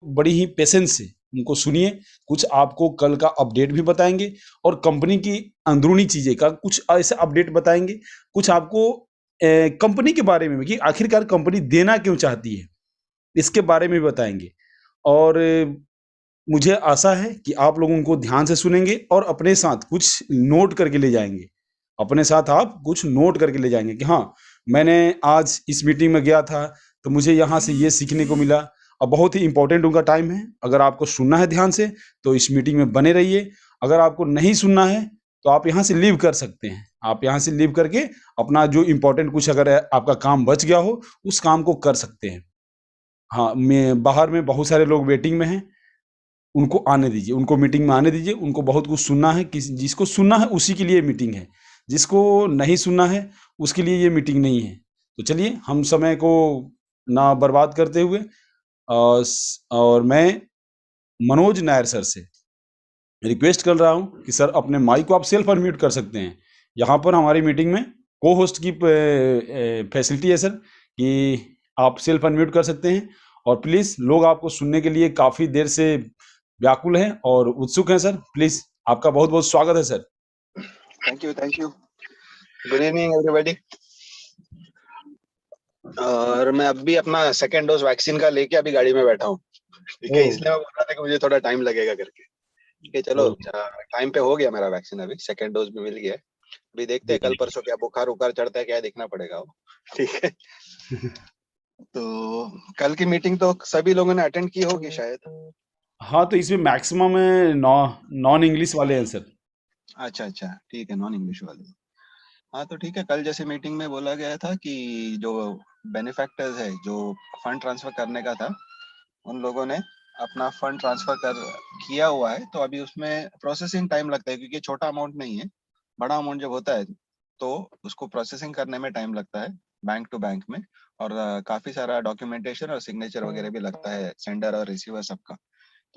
बड़ी ही पेशेंस से उनको सुनिए। कुछ आपको कल का अपडेट भी बताएंगे और कंपनी की अंदरूनी चीजें का कुछ ऐसे अपडेट बताएंगे, कुछ आपको कंपनी के बारे में कि आखिरकार कंपनी देना क्यों चाहती है इसके बारे में भी बताएंगे। और मुझे आशा है कि आप लोग उनको ध्यान से सुनेंगे और अपने साथ कुछ नोट करके ले जाएंगे। अपने साथ आप कुछ नोट करके ले जाएंगे कि हाँ, मैंने आज इस मीटिंग में गया था तो मुझे यहाँ से ये सीखने को मिला। अब बहुत ही इंपॉर्टेंट उनका टाइम है। अगर आपको सुनना है ध्यान से तो इस मीटिंग में बने रहिए। अगर आपको नहीं सुनना है तो आप यहाँ से लीव कर सकते हैं। आप यहाँ से लीव करके अपना जो इंपॉर्टेंट कुछ अगर आपका काम बच गया हो उस काम को कर सकते हैं। हाँ, मैं बाहर में बहुत सारे लोग वेटिंग में हैं, उनको आने दीजिए, उनको मीटिंग में आने दीजिए। उनको बहुत कुछ सुनना है, किस जिसको सुनना है उसी के लिए मीटिंग है, जिसको नहीं सुनना है उसके लिए ये मीटिंग नहीं है। तो चलिए हम समय को ना बर्बाद करते हुए और मैं मनोज नायर सर से रिक्वेस्ट कर रहा हूँ कि सर अपने माइक को आप सेल्फ अनम्यूट कर सकते हैं। यहाँ पर हमारी मीटिंग में को होस्ट की फैसिलिटी है सर कि आप सेल्फ अनम्यूट कर सकते हैं। और प्लीज लोग आपको सुनने के लिए काफी देर से व्याकुल हैं और उत्सुक हैं सर। प्लीज आपका बहुत बहुत स्वागत है sir. Thank you. Good evening everybody. और मैं अभी अपना सेकेंड डोज वैक्सीन का लेके अभी गाड़ी में बैठा हूँ, ठीक है। इसलिए मैं बोल रहा था कि मुझे थोड़ा टाइम लगेगा करके। ठीक है, चलो टाइम पे हो गया मेरा वैक्सीन, अभी सेकेंड डोज भी मिल गया है। अभी देखते हैं कल परसों क्या बुखार उखार चढ़ता है, क्या देखना पड़ेगा वो, ठीक है। तो कल की मीटिंग तो सभी लोगों ने अटेंड की होगी शायद। हाँ, तो इसमें मैक्सिमम नॉन इंग्लिश वाले हैं सर। अच्छा, ठीक है, नॉन इंग्लिश वाले। हाँ तो ठीक है, कल जैसे मीटिंग में बोला गया था कि जो बेनिफैक्टर्स है, जो फंड ट्रांसफर करने का था, उन लोगों ने अपना फंड ट्रांसफर किया हुआ है। तो अभी उसमें प्रोसेसिंग टाइम लगता है, क्योंकि छोटा अमाउंट नहीं है। बड़ा अमाउंट जब होता है तो उसको प्रोसेसिंग करने में टाइम लगता है बैंक टू बैंक में। और काफी सारा डॉक्यूमेंटेशन और सिग्नेचर वगैरह भी लगता है, सेंडर और रिसीवर सबका।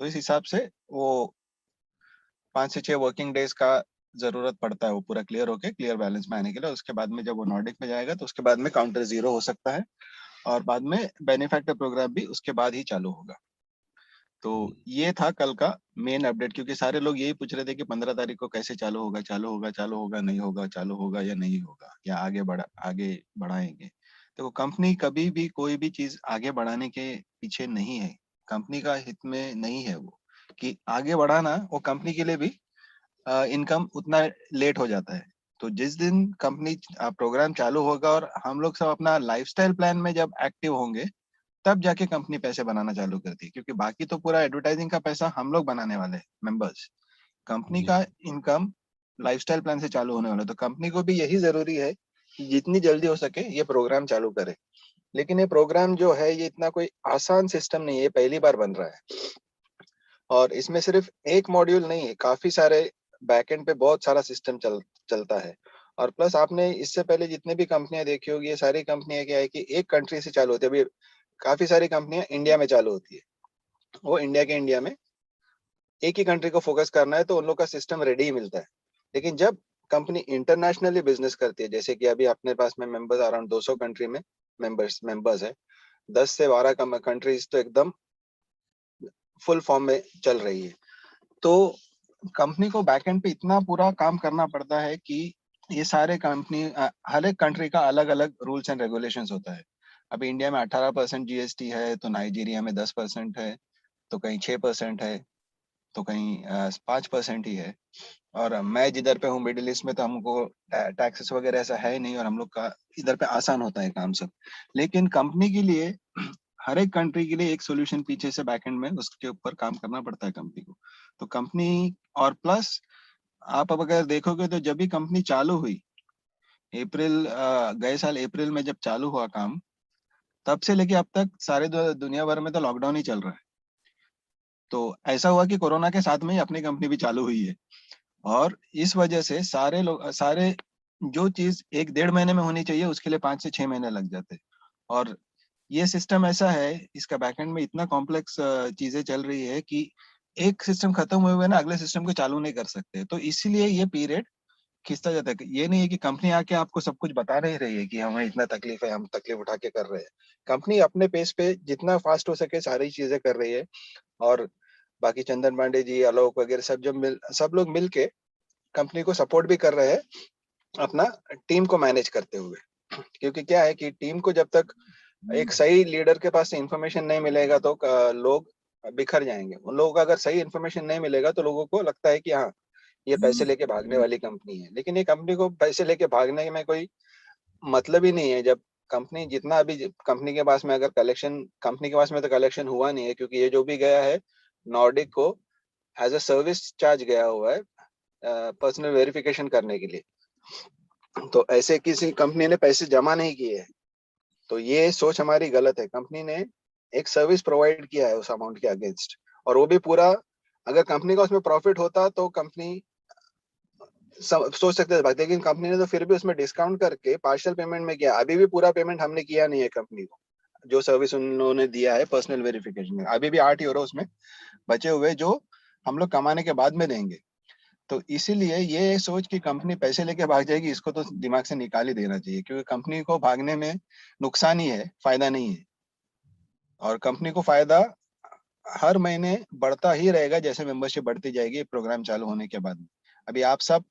तो इस हिसाब से वो 5 से 6 वर्किंग डेज का जरूरत पड़ता है वो पूरा क्लियर होके क्लियर बैलेंस में आने के लिए। उसके बाद में जब वो नॉर्डिक में जाएगा तो उसके बाद में काउंटर 0 हो सकता है, और बाद में बेनिफैक्टर प्रोग्राम भी उसके बाद ही चालू होगा। तो ये था कल का मेन अपडेट, क्योंकि सारे लोग यही पूछ रहे थे कि 15 तारीख को कैसे चालू होगा, नहीं होगा, चालू होगा या नहीं होगा, या आगे बढ़ाएंगे। देखो, कंपनी कभी भी कोई भी चीज आगे बढ़ाने के पीछे नहीं है। कंपनी का हित में नहीं है वो कि आगे बढ़ाना। वो कंपनी के लिए भी इनकम उतना लेट हो जाता है। तो जिस दिन कंपनी प्रोग्राम चालू होगा और हम लोग सब अपना लाइफस्टाइल प्लान में जब एक्टिव होंगे, तब जाके कंपनी पैसे बनाना चालू करती है। क्योंकि बाकी तो पूरा एडवर्टाइजिंग का पैसा हम लोग बनाने वाले हैं, मेंबर्स। कंपनी का इनकम लाइफस्टाइल प्लान से चालू होने वाला है। तो कंपनी को भी यही जरूरी है कि जितनी जल्दी हो सके ये प्रोग्राम चालू करे। लेकिन ये प्रोग्राम जो है, ये इतना कोई आसान सिस्टम नहीं है, पहली बार बन रहा है। और इसमें सिर्फ एक मॉड्यूल नहीं है, काफी सारे बैकएंड पे बहुत सारा सिस्टम चलता है। और प्लस आपने इससे पहले जितने भी कंपनियां देखी होगी, ये सारी कंपनियां क्या है कि एक कंट्री से चालू होती है। अभी काफी सारी कंपनियां इंडिया में चालू होती है। वो इंडिया में एक ही कंट्री को फोकस करना है तो उन लोग का सिस्टम रेडी ही मिलता है। लेकिन जब कंपनी इंटरनेशनली बिजनेस करती है, जैसे कि अभी अपने पास में मेंबर्स अराउंड 200 कंट्री में मेंबर्स है, 10 से 12 कंट्रीज तो एकदम फुल फॉर्म में चल रही है। तो कंपनी को बैकएंड पे इतना पूरा काम करना पड़ता है कि ये सारे कंपनी हर एक कंट्री का अलग अलग रूल्स एंड रेगुलेशंस होता है। अभी इंडिया में 18% जीएसटी है, तो नाइजीरिया में 10% है, तो कहीं 6% है, तो कहीं 5% ही है। और मैं जिधर पे हूँ मिडिल ईस्ट में, तो हमको टैक्सेस वगैरह ऐसा है ही नहीं, और हम लोग का इधर पे आसान होता है काम सब। लेकिन कंपनी के लिए हर एक कंट्री के लिए एक सॉल्यूशन पीछे से बैकएंड में उसके ऊपर काम करना पड़ता है कंपनी को। तो कंपनी, और प्लस आप अब अगर देखोगे तो जब भी कंपनी चालू हुई, गए साल अप्रैल में जब चालू हुआ काम, तब से लेके अब तक सारे दुनिया भर में तो लॉकडाउन ही चल रहा है। तो ऐसा हुआ कि कोरोना के साथ में ही अपनी कंपनी भी चालू हुई है। और इस वजह से सारे जो चीज 1-1.5 महीने में होनी चाहिए, उसके लिए 5 से 6 महीने लग जाते हैं। और ये सिस्टम ऐसा है, इसका बैकएंड में इतना कॉम्प्लेक्स चीजें चल रही है कि एक सिस्टम खत्म हुए हुए ना अगले सिस्टम को चालू नहीं कर सकते। तो इसीलिए ये पीरियड खींचता जाता है। ये नहीं है कि कंपनी आके आपको सब कुछ बता नहीं रही है कि हमें इतना तकलीफ है, हम तकलीफ उठा के कर रहे हैं। कंपनी अपने पेस पे जितना फास्ट हो सके सारी चीजें कर रही है। और बाकी चंदन पांडे जी, आलोक वगैरह सब लोग मिल के कंपनी को सपोर्ट भी कर रहे हैं अपना टीम को मैनेज करते हुए। क्योंकि क्या है कि टीम को जब तक एक सही लीडर के पास से इंफॉर्मेशन नहीं मिलेगा तो लोग बिखर जाएंगे। उन लोगों को अगर सही इंफॉर्मेशन नहीं मिलेगा तो लोगों को लगता है कि हाँ, ये पैसे लेके भागने वाली कंपनी है। लेकिन ये कंपनी को पैसे लेके भागने में कोई मतलब ही नहीं है। जब कंपनी जितना अभी कंपनी के पास में अगर कलेक्शन, कंपनी के पास में तो कलेक्शन हुआ नहीं है, क्योंकि ये जो भी गया है नॉर्डिक को एज अ सर्विस चार्ज गया हुआ है पर्सनल वेरिफिकेशन करने के लिए। तो ऐसे किसी कंपनी ने पैसे जमा नहीं किए हैं। तो ये सोच हमारी गलत है। कंपनी ने एक सर्विस प्रोवाइड किया है उस अमाउंट के अगेंस्ट, और वो भी पूरा। अगर कंपनी का उसमें प्रॉफिट होता तो कंपनी सोच सकते थे, लेकिन कंपनी ने तो फिर भी उसमें डिस्काउंट करके पार्शियल पेमेंट में किया। अभी भी पूरा पेमेंट हमने किया नहीं है कंपनी को, जो सर्विस उन्होंने दिया है पर्सनल वेरिफिकेशन में। अभी भी 8 यूरो उसमें बचे हुए जो हम लोग कमाने के बाद में देंगे। तो इसीलिए ये सोच कि कंपनी पैसे लेके भाग जाएगी, इसको तो दिमाग से निकाल ही देना चाहिए। क्योंकि कंपनी को भागने में नुकसान ही है, फायदा नहीं है। और कंपनी को फायदा हर महीने बढ़ता ही रहेगा जैसे मेंबरशिप बढ़ती जाएगी प्रोग्राम चालू होने के बाद। अभी आप सब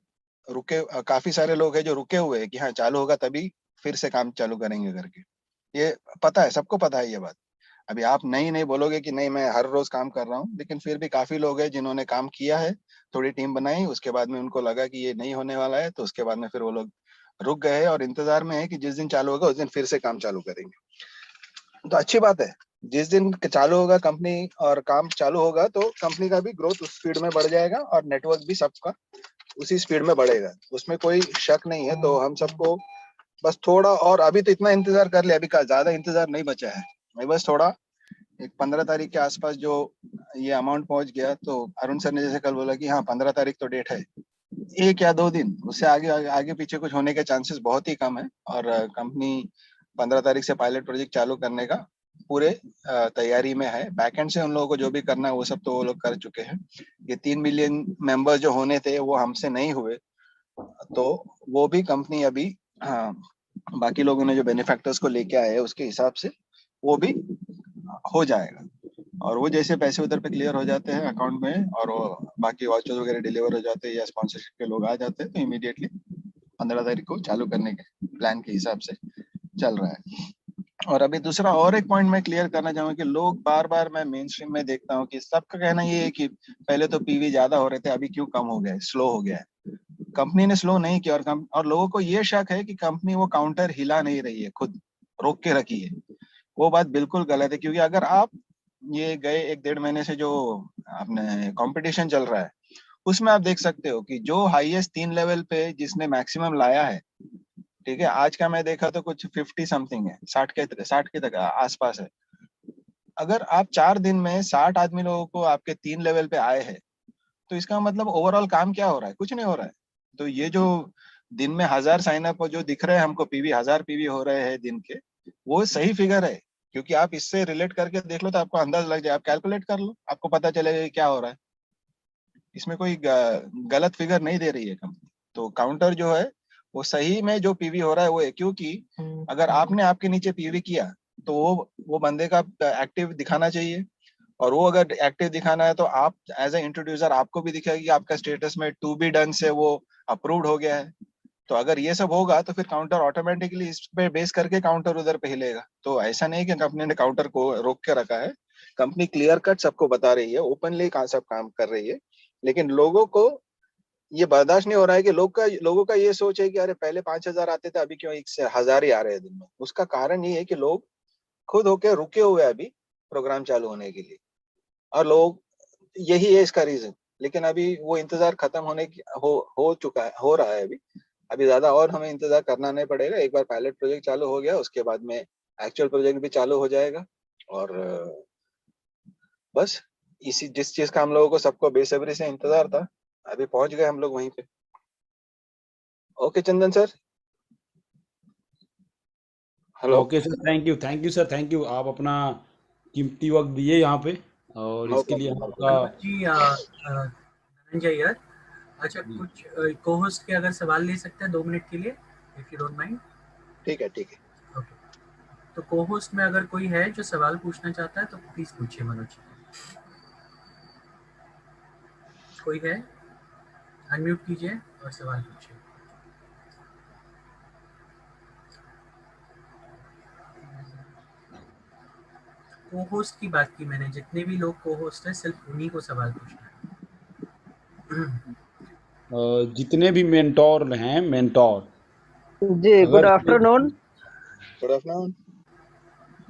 रुके, काफी सारे लोग हैं जो रुके हुए हैं कि हाँ चालू होगा तभी फिर से काम चालू करेंगे करके। ये पता है, सबको पता है ये बात। अभी आप नहीं नहीं बोलोगे कि नहीं मैं हर रोज काम कर रहा हूँ, लेकिन फिर भी काफी लोग हैं जिन्होंने काम किया है, थोड़ी टीम बनाई, उसके बाद में उनको लगा कि ये नहीं होने वाला है, तो उसके बाद में फिर वो लोग रुक गए और इंतजार में है कि जिस दिन चालू होगा उस दिन फिर से काम चालू करेंगे। तो अच्छी बात है, जिस दिन चालू होगा कंपनी और काम चालू होगा तो कंपनी का भी ग्रोथ उस स्पीड में बढ़ जाएगा और नेटवर्क भी सबका उसी स्पीड में बढ़ेगा, उसमें कोई शक नहीं है। तो हम सबको बस थोड़ा, और अभी तो इतना इंतजार कर लिया, अभी का ज्यादा इंतजार नहीं बचा है। मैं बस थोड़ा एक 15 तारीख के आसपास जो ये अमाउंट पहुंच गया, तो अरुण सर ने जैसे कल बोला कि हाँ 15 तारीख तो डेट है, 1 या 2 दिन उससे आगे आगे, आगे पीछे कुछ होने के चांसेस बहुत ही कम है। और कंपनी 15 तारीख से पायलट प्रोजेक्ट चालू करने का पूरे तैयारी में है। बैकएंड से उन लोगों को जो भी करना है वो सब तो वो लोग कर चुके हैं। ये 3 मिलियन मेंबर जो होने थे वो हमसे नहीं हुए, तो वो भी कंपनी अभी, हाँ, बाकी लोगों ने जो बेनिफैक्टर्स को लेके आए हैं उसके हिसाब से वो भी हो जाएगा। और वो जैसे पैसे उधर पे क्लियर हो जाते हैं अकाउंट में और वो बाकी वाचर्स वगैरह डिलीवर हो जाते हैं या स्पॉन्सरशिप के लोग आ जाते हैं, तो इमीडिएटली 15 तारीख को चालू करने के प्लान के हिसाब से चल रहा है। और अभी दूसरा और एक पॉइंट मैं क्लियर करना चाहूंगा कि लोग बार बार, मैं मेन स्ट्रीम में देखता हूँ कि सबका कहना ये है कि पहले तो पीवी ज्यादा हो रहे थे, अभी क्यों कम हो गया है, स्लो हो गया है। कंपनी ने स्लो नहीं किया, और लोगों को ये शक है कि कंपनी वो काउंटर हिला नहीं रही है, खुद रोक के रखी है। वो बात बिल्कुल गलत है। क्योंकि अगर आप ये गए 1-1.5 महीने से जो आपने कंपटीशन चल रहा है उसमें आप देख सकते हो कि जो हाईएस्ट 3 लेवल पे जिसने मैक्सिमम लाया है, ठीक है, आज का मैं देखा तो कुछ 50 समथिंग है, 60 के तक आसपास है। अगर आप 4 दिन में 60 आदमी लोगों को आपके 3 लेवल पे आए हैं, तो इसका मतलब ओवरऑल काम क्या हो रहा है, कुछ नहीं हो रहा है। तो ये जो दिन में 1000 साइन अप जो दिख रहे हैं हमको, पीवी 1000 पीवी हो रहे हैं दिन के, वो सही फिगर है। क्योंकि आप इससे रिलेट करके देख लो तो आपको अंदाज लग जाए, आप कैलकुलेट कर लो, आपको पता चलेगा कि क्या हो रहा है। इसमें कोई गलत फिगर नहीं दे रही है कंपनी। तो काउंटर जो है वो सही में जो पीवी हो रहा है वो है। क्योंकि अगर आपने आपके नीचे पीवी किया तो वो बंदे का एक्टिव दिखाना चाहिए, और वो अगर एक्टिव दिखाना है तो आप एज ए इंट्रोड्यूसर आपको भी दिखेगा कि आपका स्टेटस में टू बी डन से वो अप्रूव्ड हो गया है। तो अगर ये सब होगा तो फिर काउंटर ऑटोमेटिकली इस पे बेस करके काउंटर उधर पे हिलेगा। तो ऐसा नहीं कि कंपनी ने काउंटर को रोक के रखा है। कंपनी क्लियर कट सबको बता रही है, ओपनली सब काम कर रही है। लेकिन लोगों को ये बर्दाश्त नहीं हो रहा है कि लोगों का ये सोच है कि अरे पहले 5,000 आते थे, अभी क्यों 1,000 ही आ रहे हैं दिन में। उसका कारण ये है कि लोग खुद होके रुके हुए हैं अभी प्रोग्राम चालू होने के लिए, और लोग, यही है इसका रीजन। लेकिन अभी वो इंतजार खत्म होने की हो चुका है, हो रहा है अभी। अभी ज्यादा और हमें इंतजार करना नहीं पड़ेगा। एक बार पायलट प्रोजेक्ट चालू हो गया उसके बाद में एक्चुअल प्रोजेक्ट भी चालू हो जाएगा। और बस इसी जिस चीज का हम लोगों को सबको बेसब्री से इंतजार था, अभी पहुंच गए हम लोग वहीं पे। Okay Chandan sir, hello. Okay sir, thank you sir, thank you. आप अपना कीमती वक्त दिए यहाँ पे, और नो इसके लिए हम प्रॉब्लम, नो आपका प्रॉब्लम। जी धनंजय यार, अच्छा, जी। कुछ को-होस्ट के अगर सवाल ले सकते हैं 2 मिनट के लिए, इफ यू डोंट माइंड? ठीक है, ठीक है। ओके, तो को-होस्ट में अगर कोई है जो सवाल पूछना चाहता है तो प्लीज़ पूछिए मनोज। कोई है? अनम्यूट कीजिए और सवाल पूछिए। को-होस्ट की बात की मैंने, जितने भी लोग को-होस्ट हैं सिर्फ उन्हीं को सवाल पूछना है। जितने भी मेंटोर हैं, मेंटोर, जी, गुड अगर कोई आफ्टरनून। Good afternoon.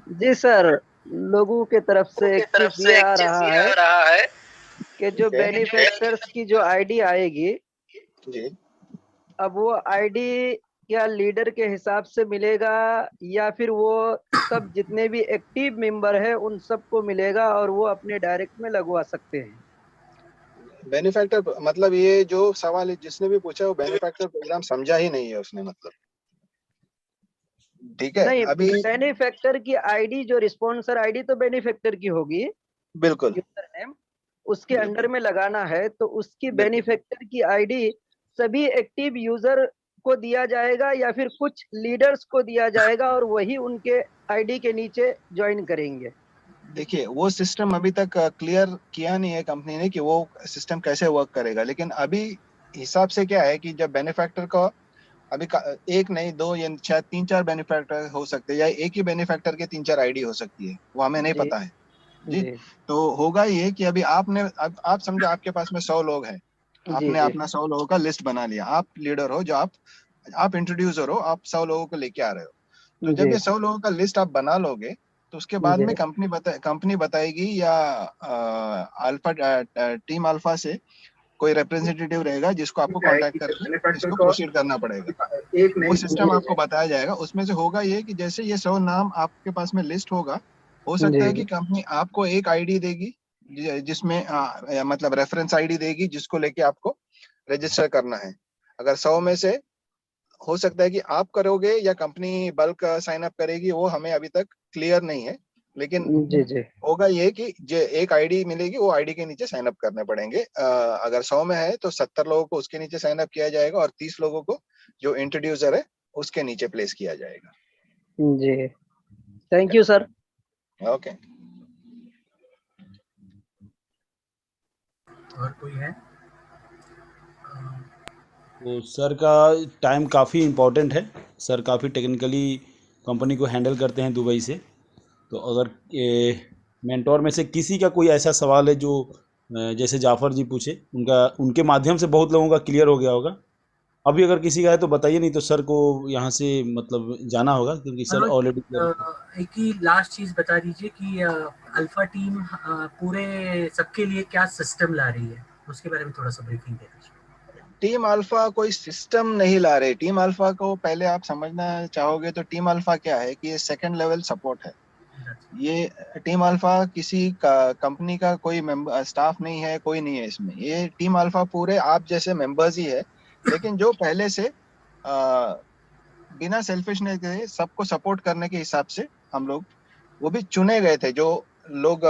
जी सर, लोगों के तरफ से एक चीज ये आ रहा है कि जो ठीक है। बेनिफैक्टर्स की जो आईडी आएगी, जी। अब वो आईडी क्या लीडर के हिसाब से मिलेगा या फिर वो सब जितने भी एक्टिव मेंबर है उन सबको मिलेगा और वो अपने डायरेक्ट में लगवा सकते हैं? बेनिफैक्टर मतलब ये जो सवाल है जिसने भी पूछा वो बेनिफैक्टर प्रोग्राम समझा ही नहीं है उसने, मतलब। ठीक है, नहीं, अभी बेनिफैक्टर की आईडी जो स्पॉन्सर आईडी तो बेनिफैक्टर की होगी, बिल्कुल, यूजर नेम उसके अंडर बिल्कुल, में लगाना है, तो उसकी बिल्कुल। बेनिफैक्टर की आईडी सभी एक्टिव यूजर को दिया जाएगा या फिर कुछ लीडर्स को दिया जाएगा और वही उनके आईडी के नीचे ज्वाइन करेंगे? देखिए, वो सिस्टम अभी तक क्लियर किया नहीं है कंपनी ने कि वो सिस्टम कैसे वर्क करेगा, लेकिन अभी हिसाब से क्या है कि जब बेनिफैक्टर का अभी एक नहीं, दो या शायद तीन चार बेनिफैक्टर हो सकते हैं, या एक ही बेनिफैक्टर के तीन चार आईडी हो सकती है, वो हमें नहीं जी पता है। जी। जी तो होगा ये कि अभी आपने, अब आप समझो आपके पास में 100 लोग हैं, जी आपने जी अपना 100 लोगों का लिस्ट बना लिया, आप लीडर हो, जो आप इंट्रोड्यूसर हो, आप 100 लोगों को लेके आ रहे हो। तो जब जी ये 100 लोगों का लिस्ट आप बना लोगे, तो उसके बाद जी में कंपनी बताएगी, या अल्फा टीम अल्फा से कोई रिप्रेजेंटेटिव रहेगा जिसको आपको कांटेक्ट करके इसको प्रोसीड करना पड़ेगा। वो सिस्टम आपको बताया जाएगा। उसमें से होगा ये कि जैसे ये 100 नाम आपके पास में लिस्ट होगा, हो सकता है कि जी कंपनी आपको एक आईडी देगी, जिसमें मतलब रेफरेंस आईडी देगी, जिसको लेके आपको रजिस्टर करना है। अगर 100 में से हो सकता है कि आप करोगे या कंपनी बल्क साइन अप करेगी, वो हमें अभी तक क्लियर नहीं है, लेकिन जी जी होगा ये कि जो एक आईडी मिलेगी, वो आईडी के नीचे साइन अप करने पड़ेंगे। अगर 100 में है तो 70 लोगों को उसके नीचे साइन अप किया जाएगा, और 30 लोगों को जो इंट्रोड्यूसर है उसके नीचे प्लेस किया जाएगा। जी, थैंक यू सर। ओके। और कोई है? तो सर का टाइम काफ़ी इम्पोर्टेंट है। सर काफ़ी टेक्निकली कंपनी को हैंडल करते हैं दुबई से। तो अगर मेंटोर में से किसी का कोई ऐसा सवाल है जो जैसे जाफ़र जी पूछे, उनका उनके माध्यम से बहुत लोगों का क्लियर हो गया होगा। अभी अगर किसी का है तो बताइए, नहीं तो सर को यहाँ से मतलब जाना होगा, क्योंकि सर मनोज, ऑलरेडी एक ही लास्ट चीज बता दीजिए कि अल्फा टीम पूरे सबके लिए क्या सिस्टम ला रही है, उसके बारे में थोड़ा सा ब्रीफिंग दे दीजिए। टीम अल्फा कोई सिस्टम नहीं ला रहे। टीम अल्फा को पहले आप समझना चाहोगे तो टीम अल्फा क्या है कि ये सेकंड लेवल सपोर्ट है। ये टीम अल्फा किसी का कंपनी का कोई स्टाफ नहीं है, कोई नहीं है इसमें। ये टीम अल्फा पूरे आप जैसे मेंबर्स ही है, लेकिन जो पहले से आ, बिना सेल्फिशनेस के सबको सपोर्ट करने के हिसाब से हम लोग वो भी चुने गए थे, जो लोग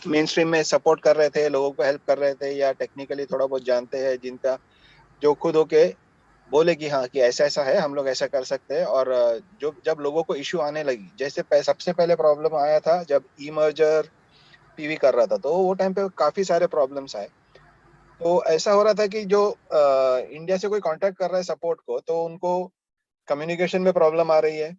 मेन स्ट्रीम में सपोर्ट कर रहे थे, लोगों को हेल्प कर रहे थे, या टेक्निकली थोड़ा बहुत जानते हैं, जिनका जो खुद होके बोले कि हाँ कि ऐसा ऐसा है, हम लोग ऐसा कर सकते हैं। और जो जब लोगों को इश्यू आने लगी, जैसे सबसे पहले प्रॉब्लम आया था जब ई मर्जर पीवी कर रहा था, तो वो टाइम पे काफी सारे प्रॉब्लम्स आए। तो ऐसा हो रहा था कि जो इंडिया से कोई कांटेक्ट कर रहा है सपोर्ट को, तो उनको कम्युनिकेशन में प्रॉब्लम आ रही है।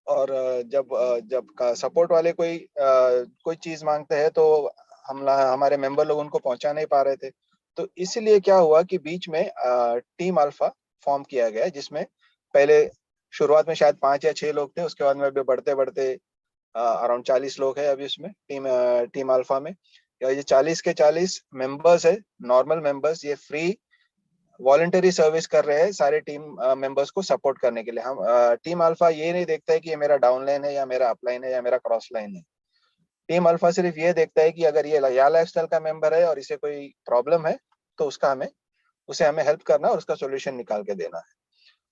और जब सपोर्ट वाले कोई चीज मांगते हैं, तो हमारे मेंबर लोग उनको पहुंचा नहीं पा रहे थे। तो इसलिए क्या हुआ कि बीच में टीम अल्फा फॉर्म किया गया, जिसमें पहले शुरुआत में शायद 5 या 6 लोग थे, उसके बाद में अभी बढ़ते बढ़ते अराउंड 40 लोग हैं अभी उसमें, टीम अल्फा में। ये 40 के 40 मेंबर्स है, नॉर्मल मेंबर्स। ये फ्री वॉलंटरी सर्विस कर रहे हैं सारे टीम मेंबर्स को सपोर्ट करने के लिए। हम टीम अल्फा ये नहीं देखता है कि ये मेरा डाउन लाइन है, या मेरा अपलाइन है, या मेरा क्रॉस लाइन है। टीम अल्फा सिर्फ ये देखता है कि अगर ये या लाइफस्टाइल का मेंबर है और इसे कोई प्रॉब्लम है, तो उसे हमें हेल्प करना और उसका सोल्यूशन निकाल के देना है।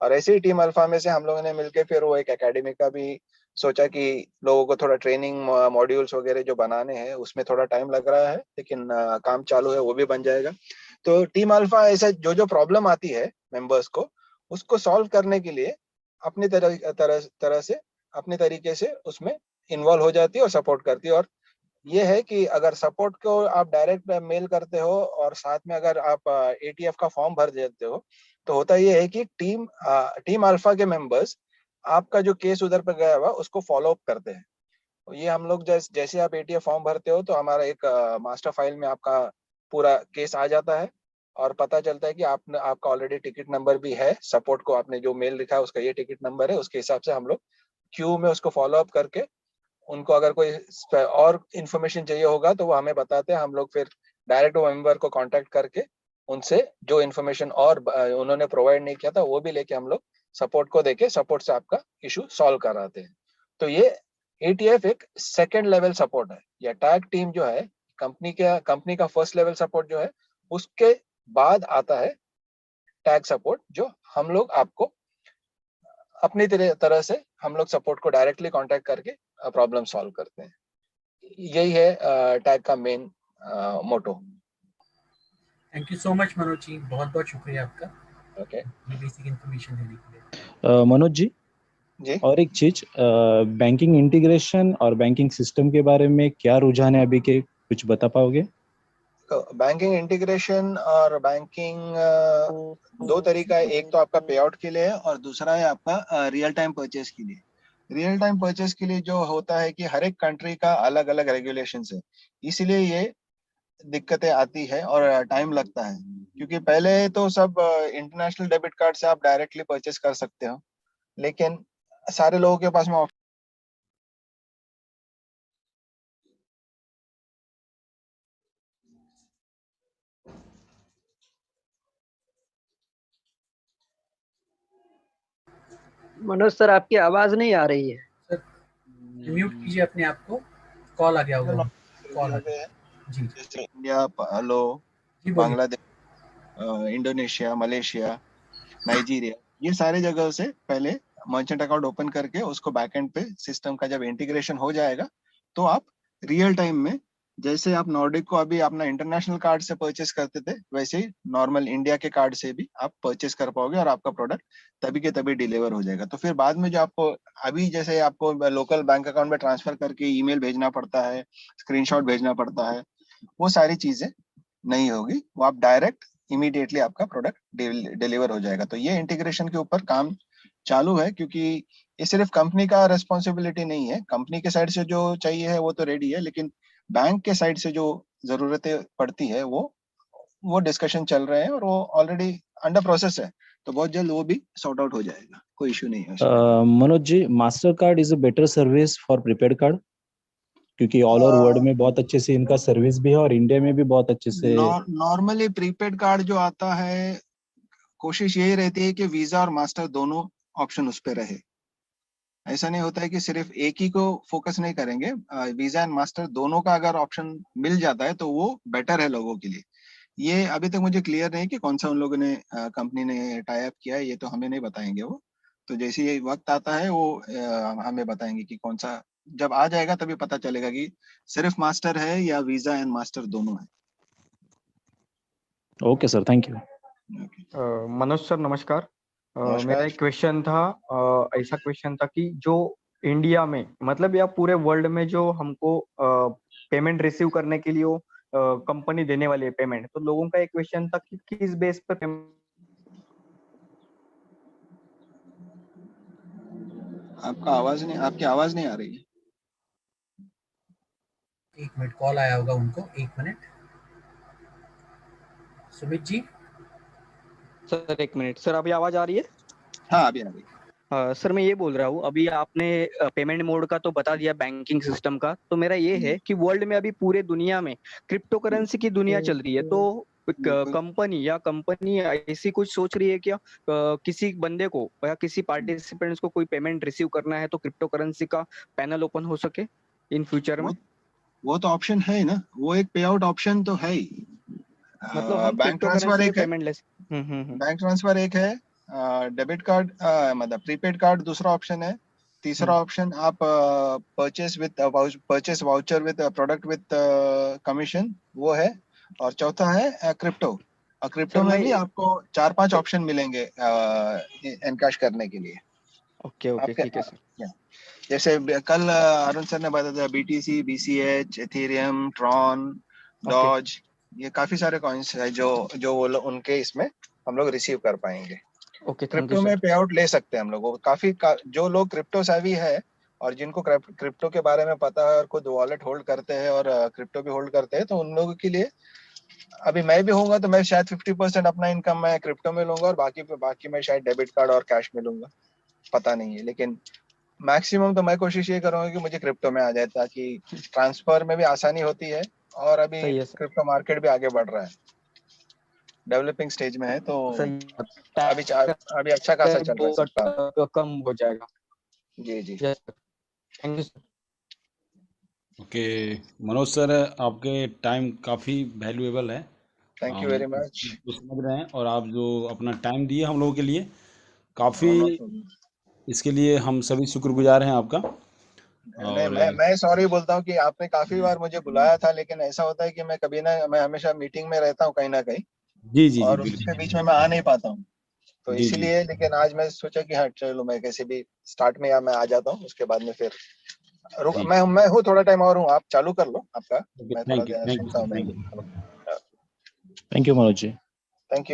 और ऐसे ही टीम अल्फा में से हम लोगों ने मिलकर फिर वो एक एकेडमी का भी सोचा कि लोगों को थोड़ा ट्रेनिंग मॉड्यूल्स वगैरह जो बनाने हैं, उसमें थोड़ा टाइम लग रहा है, लेकिन काम चालू है, वो भी बन जाएगा। तो टीम अल्फा ऐसा जो प्रॉब्लम आती है मेंबर्स को, उसको सॉल्व करने के लिए अपनी तरह से अपने तरीके से उसमें इन्वॉल्व हो जाती है और सपोर्ट करती है। और ये है कि अगर सपोर्ट को आप डायरेक्ट मेल करते हो और साथ में अगर आप एटीएफ का फॉर्म भर देते हो, तो होता ये है कि टीम अल्फा के मेंबर्स आपका जो केस उधर पर गया हुआ उसको फॉलो अप करते हैं। ये हम लोग जैसे आप एटीएफ फॉर्म भरते हो तो हमारा एक मास्टर फाइल में आपका पूरा केस आ जाता है और पता चलता है कि आपका ऑलरेडी टिकट नंबर भी है, सपोर्ट को आपने जो मेल लिखा है उसका ये टिकट नंबर है। उसके हिसाब से हम लोग क्यू में उसको फॉलो अप करके उनको अगर कोई और इन्फॉर्मेशन चाहिए होगा तो वो हमें बताते हैं। हम लोग फिर डायरेक्ट वो मेंबर को कांटेक्ट करके उनसे जो इन्फॉर्मेशन और उन्होंने प्रोवाइड नहीं किया था वो भी लेके हम लोग सपोर्ट को देके सपोर्ट से आपका इशू सॉल्व कराते हैं। तो ये एटीएफ एक सेकेंड लेवल सपोर्ट है, या टैग टीम जो है कंपनी का फर्स्ट लेवल सपोर्ट जो है, उसके बाद आता है टैग सपोर्ट, जो हम लोग आपको अपनी तरह से हम लोग सपोर्ट को डायरेक्टली कांटेक्ट करके प्रॉब्लम सॉल्व करते हैं। यही है टैग का main motto. Thank you so much Manoj ji, बहुत बहुत शुक्रिया आपका ओके ये बेसिक इन्फॉर्मेशन देने के लिए। मनोज जी, जी, और एक चीज, बैंकिंग इंटीग्रेशन और बैंकिंग सिस्टम के बारे में क्या रुझान है अभी के, कुछ बता पाओगे? तो बैंकिंग इंटीग्रेशन और बैंकिंग दो तरीका है। एक तो आपका पे आउट के लिए है और दूसरा है आपका रियल टाइम परचेज के लिए। रियल टाइम परचेज के लिए जो होता है कि हर एक कंट्री का अलग अलग रेगुलेशंस है, इसलिए ये दिक्कतें आती है और टाइम लगता है। क्योंकि पहले तो सब इंटरनेशनल डेबिट कार्ड से आप डायरेक्टली परचेज कर सकते हो, लेकिन सारे लोगों के पास में मनोज सर, आपकी आवाज नहीं आ रही है। सर म्यूट कीजिए अपने आप को, कॉल आ गया होगा। कॉल आ गया जी जैसे इंडिया, हेलो, जी, बोलिए। बांग्लादेश, इंडोनेशिया, मलेशिया, नाइजीरिया, ये सारे जगह से पहले मर्चेंट अकाउंट ओपन करके उसको बैकएंड पे सिस्टम का जब इंटीग्रेशन हो जाएगा तो आप रियल टाइम में, जैसे आप नॉर्डिक को अभी अपना इंटरनेशनल कार्ड से परचेस करते थे, वैसे ही नॉर्मल इंडिया के कार्ड से भी आप परचेस कर पाओगे और आपका प्रोडक्ट तभी के तभी डिलीवर हो जाएगा। तो फिर बाद में जो आपको अभी जैसे आपको लोकल बैंक अकाउंट में ट्रांसफर करके ईमेल भेजना पड़ता है, स्क्रीनशॉट भेजना पड़ता है, वो सारी चीजें नहीं होगी। वो आप डायरेक्ट इमीडिएटली आपका प्रोडक्ट डिलीवर हो जाएगा। तो ये इंटीग्रेशन के ऊपर काम चालू है, क्योंकि ये सिर्फ कंपनी का रेस्पॉन्सिबिलिटी नहीं है। कंपनी के साइड से जो चाहिए है वो तो रेडी है, लेकिन बैंक के साइड से जो जरूरतें पड़ती है वो डिस्कशन चल रहे हैं और वो ऑलरेडी अंडर प्रोसेस है। तो बहुत जल्द वो भी सॉर्ट आउट हो जाएगा, कोई इशू नहीं है। Manoj ji, master card is a better service for prepaid card, क्योंकि ऑल ओवर वर्ल्ड में बहुत अच्छे से इनका सर्विस भी है और इंडिया में भी बहुत अच्छे से। नॉर्मली प्रीपेड कार्ड जो आता है, कोशिश यही रहती है कि वीजा और मास्टर दोनों ऑप्शन उस पर रहे। ऐसा नहीं होता है कि सिर्फ एक ही को फोकस नहीं करेंगे, वीजा एंड मास्टर दोनों का अगर ऑप्शन मिल जाता है तो वो बेटर है लोगों के लिए। ये अभी तक मुझे क्लियर नहीं कि कौन सा उन लोगों ने कंपनी ने टाई अप किया है, ये तो हमें नहीं बताएंगे वो। तो जैसे ये वक्त आता है वो हमें बताएंगे कि कौन सा, जब आ जाएगा तभी पता चलेगा कि सिर्फ मास्टर है या वीजा एंड मास्टर दोनों है। Okay sir, thank you. Manoj sir नमस्कार। मेरा एक क्वेश्चन था, ऐसा क्वेश्चन था कि जो इंडिया में मतलब या पूरे वर्ल्ड में जो हमको पेमेंट रिसीव करने के लिए वो कंपनी देने वाली है पेमेंट, तो लोगों का एक क्वेश्चन था कि किस बेस पर आपकी आवाज नहीं आ रही है। एक मिनट, कॉल आया होगा उनको, एक मिनट। सुमित जी। सर एक मिनट सर, अभी आवाज आ रही है? हाँ अभी आ रही है। सर मैं ये बोल रहा हूँ, अभी आपने पेमेंट मोड का तो बता दिया, बैंकिंग सिस्टम का, तो मेरा ये है कि वर्ल्ड में अभी पूरे दुनिया में क्रिप्टो करेंसी की दुनिया चल रही है, तो कंपनी ऐसी कुछ सोच रही है क्या, किसी बंदे को या किसी पार्टिसिपेंट्स को कोई पेमेंट रिसीव करना है तो क्रिप्टो करेंसी का पैनल ओपन हो सके इन फ्यूचर में? वो तो ऑप्शन है ना, वो एक पे आउट ऑप्शन तो है ही। मतलब हम बैंक ट्रांसफर एक है, पेमेंट ले बैंक ट्रांसफर एक है, डेबिट कार्ड मतलब प्रीपेड कार्ड दूसरा ऑप्शन है। तीसरा ऑप्शन आप purchase voucher with product with commission, वो है। और चौथा है क्रिप्टो। और क्रिप्टो सर में मैं भी आपको 4-5 ऑप्शन मिलेंगे एनकैश करने के लिए ओके ओके आपके। ठीक है सर। जैसे कल अरुण सर ने बताया था BTC, BCH, Ethereum, Tron, Doge, ये काफी सारे कॉइन्स है जो वो उनके इसमें हम लोग रिसीव कर पाएंगे। ओके थैंक यू क्रिप्टो में सर। पे आउट ले सकते हैं हम लोग। जो लोग क्रिप्टो सेवी है और जिनको क्रिप्टो के बारे में पता है और खुद वॉलेट होल्ड करते हैं और क्रिप्टो भी होल्ड करते हैं, तो उन लोगों के लिए अभी मैं भी होऊंगा तो मैं शायद 50% अपना इनकम मैं क्रिप्टो में लूंगा और बाकी मैं शायद डेबिट कार्ड और कैश में लूंगा, पता नहीं है। लेकिन मैक्सिमम तो मैं कोशिश ये करूंगा कि मुझे क्रिप्टो में आ जाए, ताकि ट्रांसफर में भी आसानी होती है और अभी सही है सर। क्रिप्टो मार्केट भी आगे बढ़ रहा है, डेवलपिंग स्टेज में है, तो सही अभी अच्छा खासा चल रहा है सब काम। कम हो जाएगा। जी जी yes sir thank you sir. Okay Manoj sir, आपके टाइम काफ़ी वैल्यूएबल है, थैंक यू हम वेरी मच। इसको समझ रहे हैं, और आप जो अपना टाइम दिए हम लोगों के लिए, नो काफ़ी प्रॉब्लम। इसके लिए हम सभी शुक्रगुजार हैं आपका। नहीं, और मैं सॉरी बोलता हूँ कि आपने काफी बार मुझे बुलाया था, लेकिन ऐसा होता है कि मैं हमेशा मीटिंग में रहता हूँ कहीं ना कहीं, जी जी जी और उसके बिल्कुल। बीच में मैं आ नहीं पाता हूँ, तो जी जी इसीलिए। लेकिन आज मैं सोचा कि हाँ चलो, मैं कैसे भी स्टार्ट में या मैं आ जाता हूँ, उसके बाद में फिर जी। मैं हूँ थोड़ा टाइम और हूँ, आप चालू कर लो आपका, ओके, मैं थोड़ा थैंक यू देर सुनता हूँ मैं सर, भी। Thank you Manoj ji. Thank you.